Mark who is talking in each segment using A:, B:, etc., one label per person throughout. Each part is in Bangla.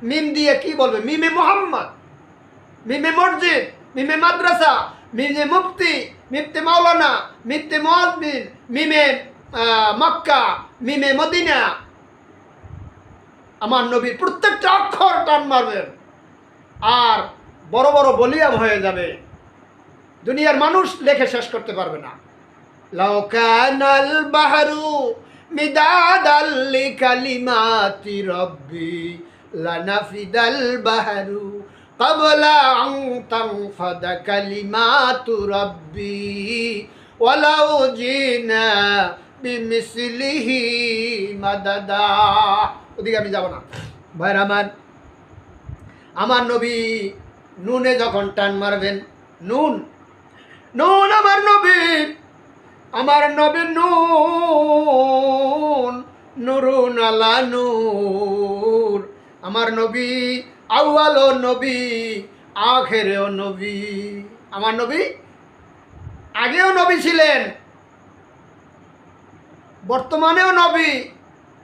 A: মিম দিয়ে কি বলবে? মিমে মোহাম্মদ, মিমে মসজিদ, মিমে মাদ্রাসা, মিমে মুফতি, মিমতে মাওলানা, মিমতে মুয়াজ্জিন, মিমে মক্কা, মিমে মদিনা। আমার নবীর প্রত্যেকটা অক্ষর টান মারবেন আর বড় বড় বলিয়াম হয়ে যাবে, দুনিয়ার মানুষ লেখে শেষ করতে পারবে না। লাউ কানাল বাহরু মিদাদাল লিকালিমাতি রাব্বি লানাফিদাল বাহরু ক্বাবলা আন তানফাদা কালিমাতু রাব্বি ওয়ালাউ জিনা বিমিসলিহি মাদাদা। ওদিকে আমি যাব না ভাইরা আমার নবী নুনে যখন টান মারবেন, নুন নুন আমার নবী নুন, নুরুন আলা নূর। আমার নবী আউয়ালও নবী, আখেরেও নবী। আমার নবী আগেও নবী ছিলেন, বর্তমানেও নবী,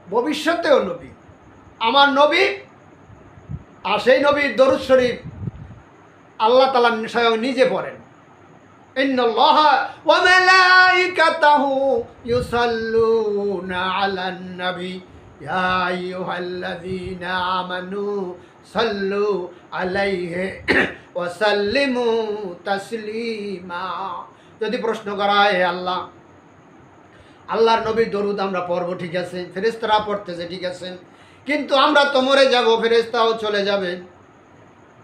A: ভবিষ্যতেও নবী। আমার নবী আর সেই নবীর দরুদ শরীফ আল্লাহ তাআলা স্বয়ং নিজে পড়েন। ইন্নাল্লাহা ওয়া মালাইকাতাহু ইউসাল্লুনা আলান নবী ইয়া আইয়ুহাল্লাযীনা আমানু সাল্লু আলাইহি ওয়া সাল্লিমু তাসলিমা। যদি প্রশ্ন করা হয় আল্লাহ, আল্লাহর নবীর দরুদ আমরা পড়ব, ঠিক আছে, ফেরেশতারা পড়তেছে, ঠিক আছে, কিন্তু আমরা তো মরে যাব, ফেরেশতাও চলে যাবে,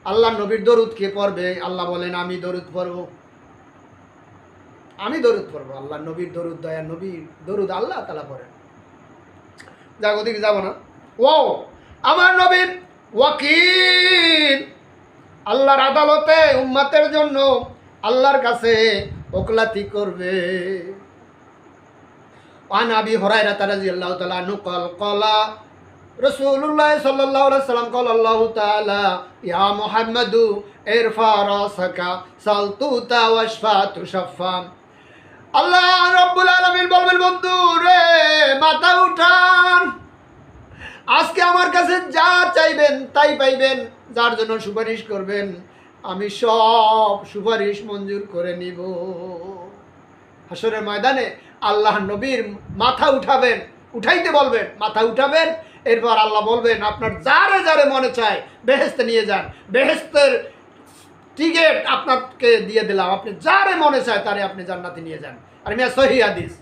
A: আল্লাহর নবীর দরুদ কে পড়বে? আল্লাহ বলেন আমি দরুদ পড়ব, আমি দরুদ পড়ব। আল্লাহর নবীর দরুদ, দয়া নবীর দরুদ আল্লাহ তাআলা পড়েন। যাক ওদিকে যাব না। ও আমার নবীর ওয়াকিল, আল্লাহর আদালতে উম্মতের জন্য আল্লাহর কাছে ওকলাতি করবে। আন আবি হুরায়রা রাদিয়াল্লাহু তাআলা আনহু ক্বালা রাসূলুল্লাহ সাল্লাল্লাহু আলাইহি ওয়াসাল্লাম ক্বালা আল্লাহু তাআলা ইয়া মুহাম্মাদু ইরফা রাসাকা সালতুতা ওয়াশফা তুশাফা। আল্লাহ রাব্বুল আলামিন বলবেন, বন্ধু রে মাথা উঠান, আজকে আমার কাছে যা চাইবেন তাই পাইবেন, যার জন্য সুপারিশ করবেন আমি সব সুপারিশ মঞ্জুর করে নিব। হাসরের ময়দানে আল্লাহ নবীর মাথা উঠাবেন, উঠাইতে বলবেন, মাথা উঠাবেন, এরপর আল্লাহ বলবেন আপনার যারে যারে মনে চায় বেহেশতে নিয়ে যান, বেহেশতের টিকিট আপনাকে দিয়ে দিলাম, আপনি যারে মনে চায় তারে আপনি জান্নাতে নিয়ে যান। আর মিয়া সহিহ হাদিস,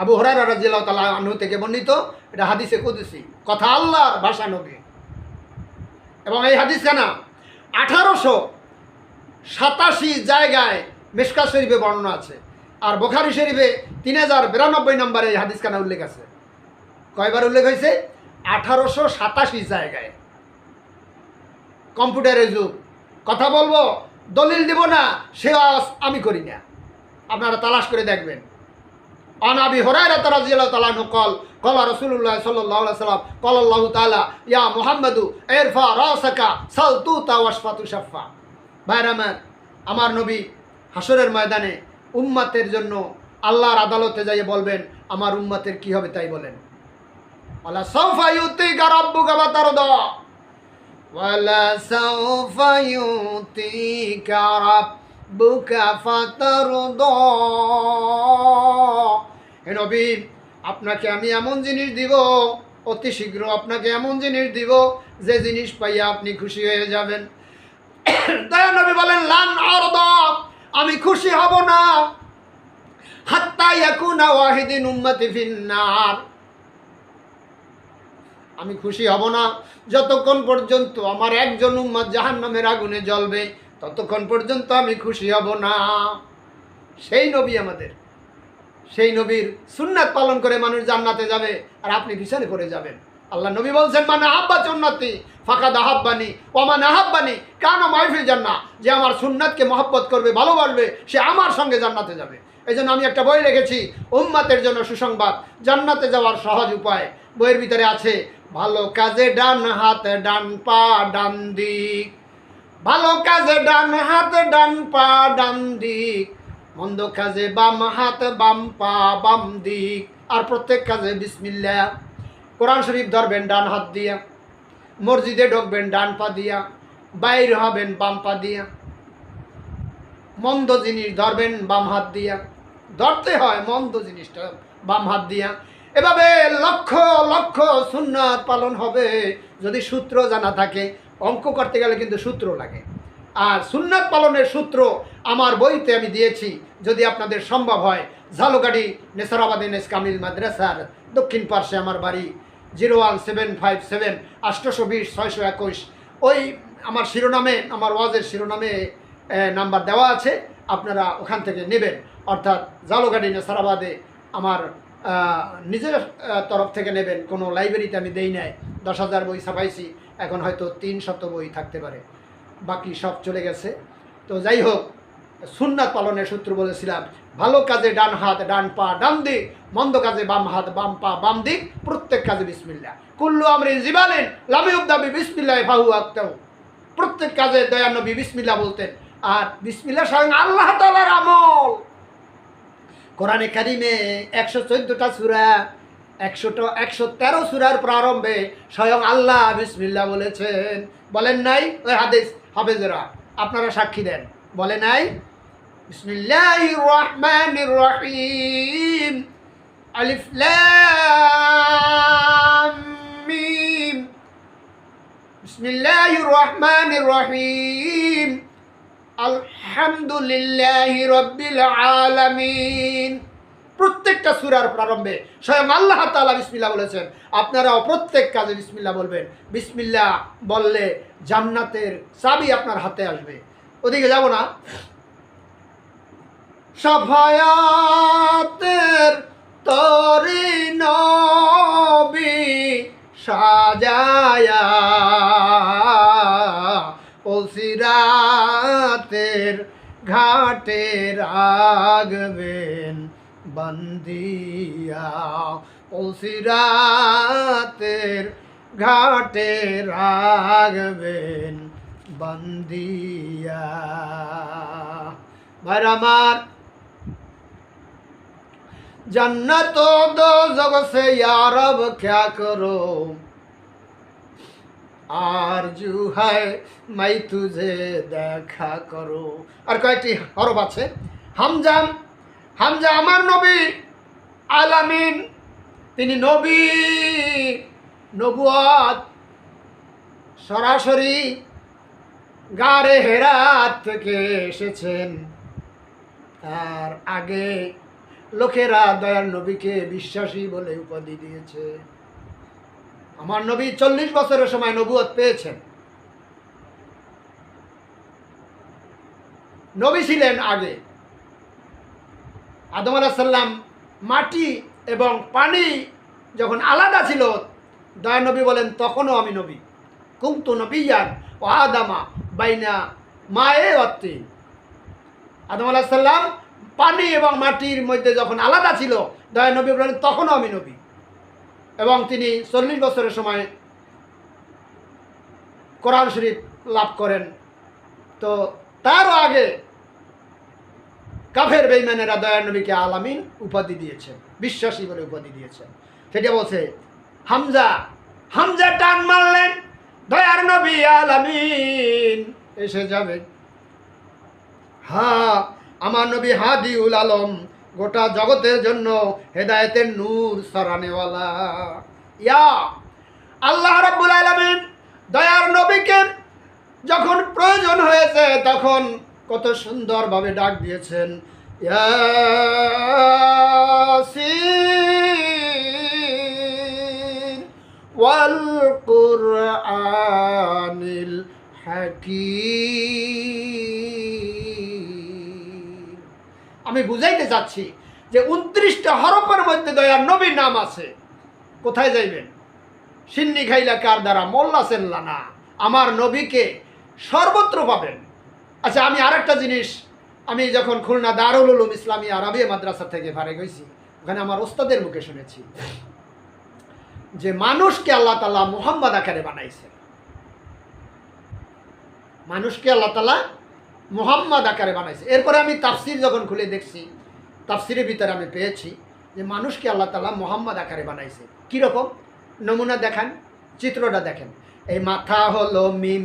A: আবু হুরায়রা রাদিয়াল্লাহু তাআলা আনহু থেকে বর্ণিত, এটা হাদিসে কুদসি, কথা আল্লাহর, ভাষা নবী। এবং এই হাদিসখানা 1887 জায়গায় মিশকাত শরীফে বর্ণনা আছে, আর বুখারী শরীফে 3092 নম্বরে এই হাদিসখানা উল্লেখ আছে। কয়বার উল্লেখ হয়েছে? 1887 জায়গায়। কম্পিউটারের যুগ, কথা বলবো, দলিল দিব না, সে আমি করি না, আপনারা তালাশ করে দেখবেন। আন আবি হুরায়রা রাদিয়াল্লাহু তাআলা আনহু ক্বালা রাসূলুল্লাহ সাল্লাল্লাহু আলাইহি ওয়াসাল্লাম ক্বালা আল্লাহু তাআলা ইয়া মুহাম্মাদু ইরফা রাসাকা সালতুতা ওয়াশফা তুশাফা। ভাইরা আমার নবী হাসরের ময়দানে উম্মতের জন্য আল্লাহর আদালতে যাইয়ে বলবেন আমার উম্মতের কি হবে তাই বলেন। ওয়ালা সাওফা ইউতিকা রাব্বুকা ফাতারদা, ওয়ালা সাওফা ইউতিকা রাব্বুকা ফাতারদা। হে নবী, আপনাকে আমি এমন জিনিস দিব, অতি শীঘ্র আপনাকে এমন জিনিস দিব যে জিনিস পাইয়া আপনি খুশি হয়ে যাবেন। দয়া নবী বলেন লান আরদা, আমি খুশি হব না, হাত্তা ইয়াকুনা ওয়াহিদিন উম্মতি ফিন্নার, আমি খুশি হব না যতক্ষণ পর্যন্ত আমার একজন উম্মত জাহান্নামের আগুনে জ্বলবে, ততক্ষণ পর্যন্ত আমি খুশি হব না। সেই নবী আমাদের, সেই নবীর সুন্নাত পালন করে মানুষ জান্নাতে যাবে, আর আপনি পিছনে পড়ে যাবেন। আল্লাহ নবী বলছেন মান আহাব্বা সুন্নতি ফাকাদ আহাব্বানি ওয়া মান আহাব্বানি কানা মাইফিল জান্নাহ, যে আমার সুন্নাতকে মহব্বত করবে, ভালোবাসবে, সে আমার সঙ্গে জান্নাতে যাবে। এই জন্য আমি একটা বই লিখেছি, উম্মতের জন্য সুসংবাদ, জান্নাতে যাওয়ার সহজ উপায়। বইয়ের ভিতরে আছে ভালো কাজে ডান হাত ডান পা ডান দিক, ভালো কাজে ডান হাত ডান পা ডান দিক, মন্দ কাজে বাম হাত বাম পা বাম দিক, আর প্রত্যেক কাজে বিসমিল্লাহ। কোরআন শরীফ ধরবেন ডান হাত দিয়া, মসজিদে ঢুকবেন ডান পা দিয়া, বাইর হবেন বাম পা দিয়া, মন্দ জিনিস ধরবেন বাম হাত দিয়া, ধরতে হয় মন্দ জিনিসটা বাম হাত দিয়া। এভাবে লক্ষ লক্ষ সুন্নাত পালন হবে। যদি সূত্র জানা থাকে, অঙ্ক করতে গেলে কিন্তু সূত্র লাগে। আর সুন্নাত পালনের সূত্র আমার বইতে আমি দিয়েছি, যদি আপনাদের সম্ভব হয়। ঝালকাঠি নেসারাবাদ এনএস কামিল মাদ্রাসার দক্ষিণ পার্শ্বে আমার বাড়ি, 01757 820 621। ওই আমার শিরোনামে, আমার ওয়াজের শিরোনামে নাম্বার দেওয়া আছে, আপনারা ওখান থেকে নেবেন। অর্থাৎ ঝালকাঠি নেসারাবাদে আমার নিজের তরফ থেকে নেবেন। কোনো লাইব্রেরিতে আমি দেই নাই। 10,000 বই ছাপাইছি, এখন হয়তো 300 বই থাকতে পারে, বাকি সব চলে গেছে। তো যাই হোক, সুন্নাত পালনের সূত্র বলেছিলাম, ভালো কাজে ডান হাত ডান পা ডান দিক, মন্দ কাজে বাম হাত বাম পা বাম দিক, প্রত্যেক কাজে বিসমিল্লাহ। কুল্লু আমরিন জিবালিন লাম ইউবদা বিসমিল্লাহ ফাহুয়া আক্তাউ। প্রত্যেক কাজে দয়ার নবী বিসমিল্লাহ বলতেন। আর বিসমিল্লাহ স্বয়ং আল্লাহ তাআলার আমল। কোরআনে কারিমে 114টা সূরা, 113 সূরার প্রারম্ভে স্বয়ং আল্লাহ বিসমিল্লাহ বলেছেন। বলেন নাই? ওই হাদিস হাফেজরা আপনারা সাক্ষী দেন, বলে নাই? বিসমিল্লাহির রহমানির রহিম, আলিফ লাম মিম, বিসমিল্লাহির রহমানির রহিম, আলহামদুলিল্লাহি রাব্বিল আলামিন। প্রত্যেকটা সূরার প্রারম্ভে স্বয়ং আল্লাহ তাআলা বিসমিল্লাহ বলেছেন। আপনারাও প্রত্যেক কাজে বিসমিল্লাহ বলবেন। বিসমিল্লাহ বললে জান্নাতের চাবি আপনার হাতে আসবে। ওদিকে যাব না। সাফায়াতের তরি নবী সাজায়া সিরাতের ঘাটে রাখবেন বান্দিয়া, সিরাতের ঘাটে রাখবেন বান্দিয়া। ভাই আমার, जन्नत दो जग से यार अब क्या करो, आरजू है मैं तुझे দেখা করো। আর কয়েকটি হরফ আছে। হামজা, হামজা আমার নবী, আলামিন তিনি নবী, নবুয়ত সরাসরি গারে হেরাত থেকে এসেছেন। আর আগে লোকেরা দয়ার নবীকে বিশ্বাসী বলে উপাধি দিয়েছে। আমার নবী 40 বছরের সময় নবুয়ত পেয়েছেন। নবী ছিলেন আগে। আদম আলাইহিস সালাম মাটি এবং পানি যখন আলাদা ছিল, দয়ার নবী বলেন তখনও আমি নবী। কুনতু নবিয়্যান ওয়া আদামা বাইনা মায়ে ওয়া তিন। আদম আলাইহিস সালাম পানি এবং মাটির মধ্যে যখন আলাদা ছিল, দয়ার নবী বলেন তখনও আমি নবী। এবং তিনি 40 বছরের সময় কোরআন শরীফ লাভ করেন। তো তারও আগে কাফের বেঈমানেরা দয়ার নবীকে আলামিন উপাধি দিয়েছেন, বিশ্বাসী বলে উপাধি দিয়েছেন। সেটা বলছে হামজা, হামজা টান মারলেন, দয়ার নবী আলামিন এসে যাবে। হ্যাঁ, আমার নবী হাদিউল আলম, গোটা জগতের জন্য হেদায়েতের নূর সরানেওয়ালা। ইয়া আল্লাহ রাব্বুল আলামিন দয়ার নবীকে যখন প্রয়োজন হয়েছে তখন কত সুন্দরভাবে ডাক দিয়েছেন, ইয়াসিন ওয়াল কুরআনিল হাকীম। আমি বুঝাইতে চাচ্ছি যে 29টা হরফের মধ্যে দয়ার নবীর নাম আছে। কোথায় যাইবেন? সিন্নি খাইলা কার দ্বারা মোল্লা সেল্লা না, আমার নবীকে সর্বত্র পাবেন। আচ্ছা, আমি আরেকটা জিনিস, আমি যখন খুলনা দারুল উলুম ইসলামী আরবি মাদ্রাসা থেকে ফারেক হয়েছি, ওখানে আমার ওস্তাদের মুখে শুনেছি যে মানুষকে আল্লাহ তাআলা মুহাম্মদ আকারে বানাইছে। মানুষকে আল্লাহ তাআলা মুহাম্মদ আকারে বানাইছে। এরপরে আমি তাফসির যখন খুলে দেখছি, তাফসিরের ভিতরে আমি পেয়েছি যে মানুষকে আল্লাহ তাআলা মুহাম্মদ আকারে বানাইছে। কীরকম? নমুনা দেখান, চিত্রটা দেখেন। এই মাথা হলো মিম,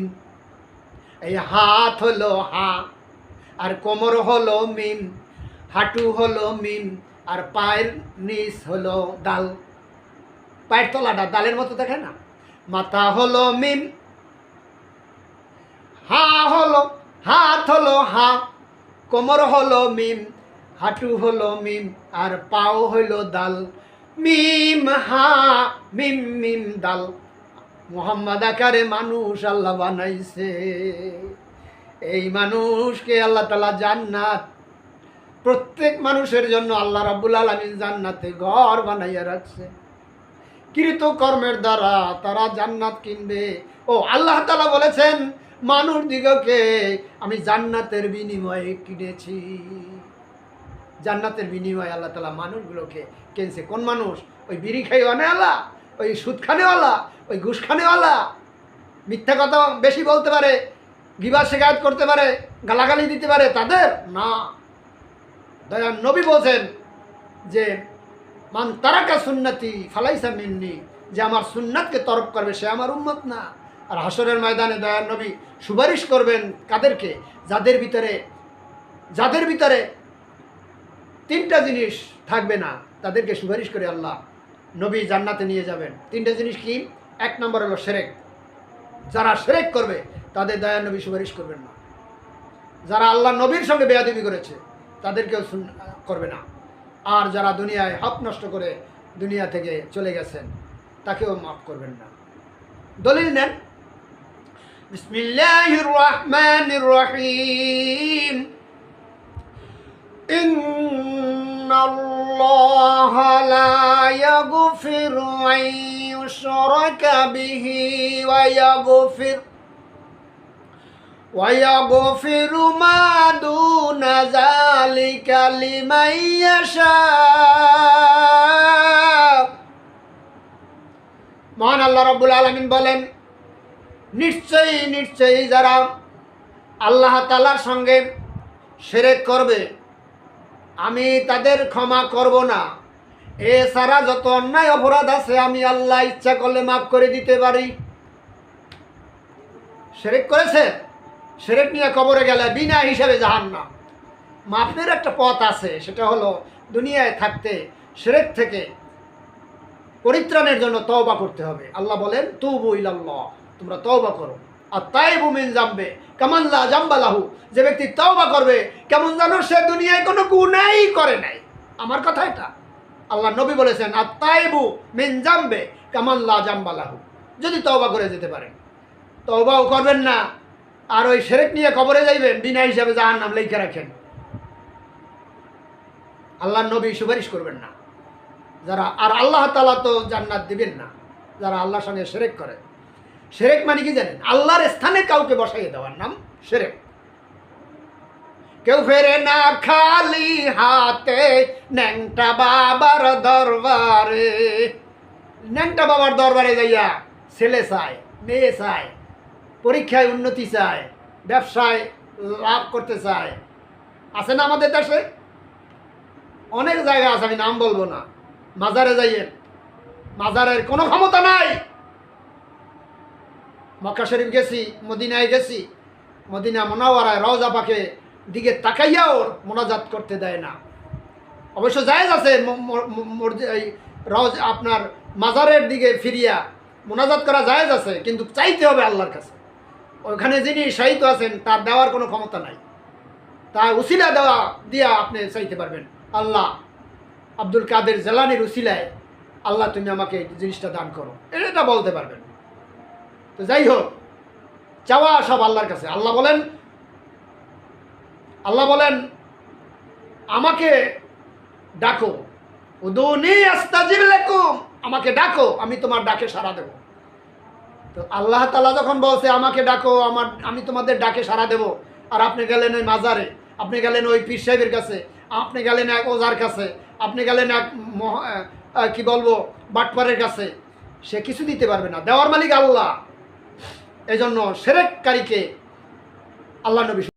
A: এই হাত হলো হা, আর কোমর হলো মিম, হাঁটু হলো মিম, আর পায়ের নিচ হলো দাল। পায়ের তলাটা দালের মতো দেখে না? মাথা হলো মিম, হাত হলো হা, কোমর হলো মিম, হাঁটু হলো মিম, আর পাও হইল দাল। মিম হা মিম মিম দাল। মোহাম্মদ আকারে মানুষ আল্লাহ বানাইছে। এই মানুষকে আল্লাহ তাআলা জান্নাত, প্রত্যেক মানুষের জন্য আল্লাহ রাব্বুল আলামিন জান্নাতে ঘর বানাইয়া রাখছে। কৃত কর্মের দ্বারা তারা জান্নাত কিনবে। ও আল্লাহ তাআলা বলেছেন, মানুষ দিগকে আমি জান্নাতের বিনিময়ে কিনেছি। জান্নাতের বিনিময়ে আল্লাহ তাআলা মানুষগুলোকে কিনছে। কোন মানুষ? ওই বিড়ি খাইওয়ালা, ওই সুদ খানেওয়ালা, ওই ঘুষ খানেওয়ালা, মিথ্যা কথা বেশি বলতে পারে, গিবত শিকায়ত করতে পারে, গালাগালি দিতে পারে, তাদের না। দয়ার নবী বলছেন যে মান তারাকা সুন্নতি ফালাইসা মিন্নি, যে আমার সুন্নাতকে তরক করবে সে আমার উম্মত না। আর হাসরের ময়দানে দয়ার নবী সুপারিশ করবেন কাদেরকে? যাদের ভিতরে তিনটা জিনিস থাকবে না, তাদেরকে সুপারিশ করে আল্লাহ নবী জান্নাতে নিয়ে যাবেন। তিনটা জিনিস কি? এক নম্বর হলো শিরক। যারা শিরক করবে তাদের দয়ার নবী সুপারিশ করবেন না। যারা আল্লাহ নবীর সঙ্গে বেয়াদবি করেছে তাদেরকেও করবে না। আর যারা দুনিয়ায় হক নষ্ট করে দুনিয়া থেকে চলে গেছেন তাকেও মাফ করবেন না। দলিল নেন, বিসমিল্লাহির রহমানির রহিম। ইন্নাল্লাহা লা ইয়াগফিরু আন ইউশরাকা বিহি ওয়া ইয়াগফিরু মা দুনা যালিকা লিমান ইয়াশা। মহান আল্লাহ রাব্বুল আলামিন বলেন, নিশ্চয়ই যারা আল্লাহ তাআলার সঙ্গে শিরক করবে আমি তাদের ক্ষমা করব না। এছাড়া যত অন্যায় অপরাধ আছে আমি আল্লাহ ইচ্ছা করলে মাফ করে দিতে পারি। শিরক করেছে, শিরক নিয়ে কবরে গেলে বিনা হিসাবে জাহান্নাম। মাফের একটা পথ আছে, সেটা হলো দুনিয়ায় থাকতে শিরক থেকে পরিত্রাণের জন্য তওবা করতে হবে। আল্লাহ বলেন, তুবু ইলাল্লাহ, তোমরা তওবা করো। আর তাইবু মিন জামবে কামান লা জামবা লাহু, যে ব্যক্তি তওবা করবে কেমন জানো সে দুনিয়ায় কোনো গুনাহই করে নাই। আমার কথা এটা, আল্লাহ নবী বলেছেন, আর তাইবু মিন জামবে কামান লা জামবা লাহু। যদি তওবা করে যেতে পারেন, তওবাও করবেন না, আর ওই শিরক নিয়ে কবরে যাইবেন, বিনা হিসাবে জাহান্নাম লেখা রাখেন, আল্লাহ নবী সুপারিশ করবেন না। যারা, আর আল্লাহ তাআলা তো জান্নাত দিবেন না যারা আল্লাহর সঙ্গে শিরক করে। শিরক মানে কি জানেন? আল্লাহর স্থানে কাউকে বসাইয়ে দেওয়ার নাম শিরক। কেউ ফেরে না খালি হাতে ন্যাংটা বাবার দরবারে। ন্যাংটা বাবার দরবারে যাইয়া ছেলে চায়, মেয়ে চায়, পরীক্ষায় উন্নতি চায়, ব্যবসায় লাভ করতে চায়। আছে না আমাদের দেশে? অনেক জায়গা আছে, আমি নাম বলবো না। মাজারে যাইয়েন, মাজারের কোনো ক্ষমতা নাই। মক্কা শরীফ গেছি, মদিনায় গেছি, মদিনা মুনাওয়ারায় রওজা পাকে দিকে তাকাইয়াও মোনাজাত করতে দেয় না। অবশ্য জায়েজ আছে আপনার মাজারের দিকে ফিরিয়া মোনাজাত করা জায়েজ আছে, কিন্তু চাইতে হবে আল্লাহর কাছে। ওখানে যিনি শাহিদ আছেন তার দেওয়ার কোনো ক্ষমতা নাই, তার উসিলা দেওয়া দিয়া আপনি চাইতে পারবেন, আল্লাহ আব্দুল কাদের জিলানীর উসিলায় আল্লাহ তুমি আমাকে এই জিনিসটা দান করো, এটা বলতে পারবেন। তো যাই হোক, চাওয়া সব আল্লাহর কাছে। আল্লাহ বলেন আমাকে ডাকো, উদুনি আস্তাজিব লাকুম, আমাকে ডাকো আমি তোমার ডাকে সাড়া দেব। তো আল্লাহ তাআলা যখন বলছে আমাকে ডাকো, আমি তোমাদের ডাকে সাড়া দেব, আর আপনি গেলেন ওই মাজারে, আপনি গেলেন ওই পীর সাহেবের কাছে, আপনি গেলেন এক ওজার কাছে, আপনি গেলেন এক কি বলবো বাটপারের কাছে, সে কিছু দিতে পারবে না, দেওয়ার মালিক আল্লাহ। এই জন্য শিরককারীকে আল্লাহ নবী